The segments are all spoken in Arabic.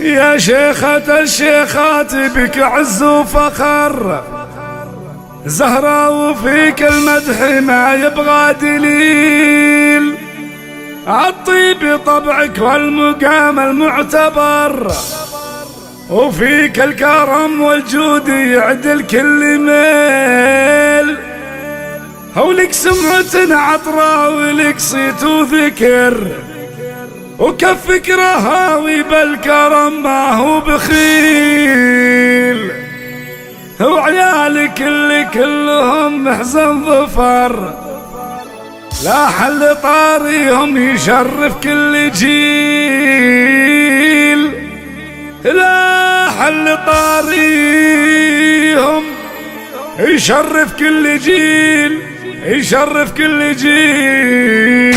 يا شيخة الشيخات بك عز وفخر، زهرة وفيك المدح ما يبغى دليل، عالطيب طبعك والمقام المعتبر، وفيك الكرم والجود يعدل كل ميل، ولك سمعة عطرة ولك صيت وذكر، وكفك رهاوي بالكرم ما هو بخيل، وعيالك اللي كلهم محزن ظفر، لا حل طاريهم يشرف كل جيل، لا حل طاريهم يشرف كل جيل، يشرف كل جيل.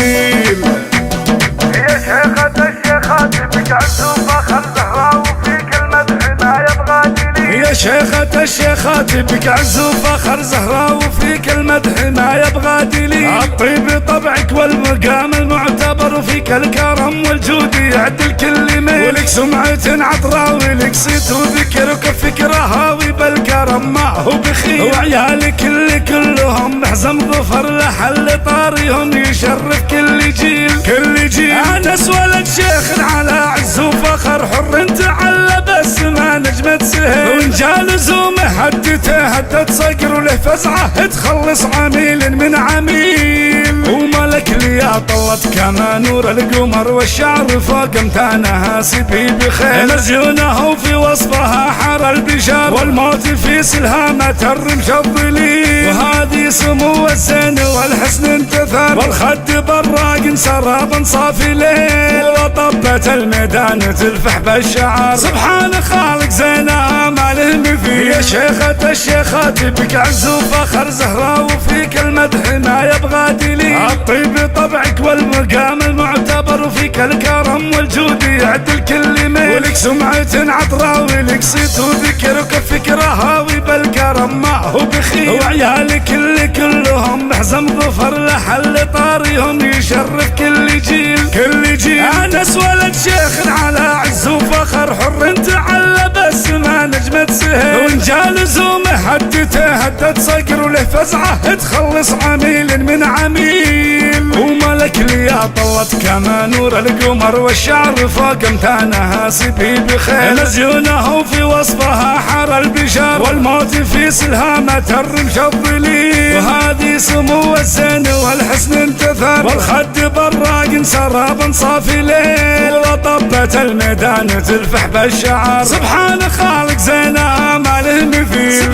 يا شيخة الشيخات بك عز وفخر، زهرة وفيك المدح ما يبغى دليل. يا شيخة الشيخات بك عز وفخر، زهرة وفيك المدح ما يبغى دليل، الطيب طبعك والمقام المعتبر، وفيك الكرم والجود يعدل كل ميل، ولك سمعة عطرة ولك صيت وذكر، وكفك رهاوي بالكرم ما هو بخيل، وعيالك اللي كلهم محزم ظفر، لحل طاريهم يشرف كل جيل، كل جيل. انس ولد شيخ على عز وفخر، حر تعلى بس ما نجمة سهل، وان جا لزومه هدته هدت صقر، وله فزعه تخلص عميل من عميل، وملك ليا طلت كما نور القمر، والشعر فوق امتانها سبي بخير، مرجونه في وصفها حر البشر، والموت في سلهامة الرمش الظليل، وهذه سمو الزين والحسن انتثر، والخد براق سراب صافي ليل، وطبة الميدان تلفح بالشعر، سبحان خالق زينها ما له مثيل. يا شيخة الشيخات بك عز وفخر، زهرة وفيك المدح ما يبغى دليل، الطيب طبعك والمقام المعتبر، وفيك الكرم والجود يعدل كل ميل، ولك سمعة عطرة ولك صيت وذكر، وكفك رهاوي بالكرم ما هو بخيل، وعيالك اللي كلهم محزم ظفر، لحل طاريهم يشرف كل جيل، كل جيل. انس ولد شيخ على عز وفخر، حر تعلى بس ما نجمة سهل، وان جا لزومه هدته هدت صقر، وله فزعه تخلص عميل من عميل، وملك ليا طلت كما نور القمر، والشعر فوق امتانها سبي بخير، مرجونه في وصفها حر البشر، والموت في سلهامة الرمش الظليل، وهذه سمو الزين والحسن انتثر، والخد براق سراب صافي ليل، وطبة الميدان تلفح بالشعر، سبحان خالق زينها ما له مثيل.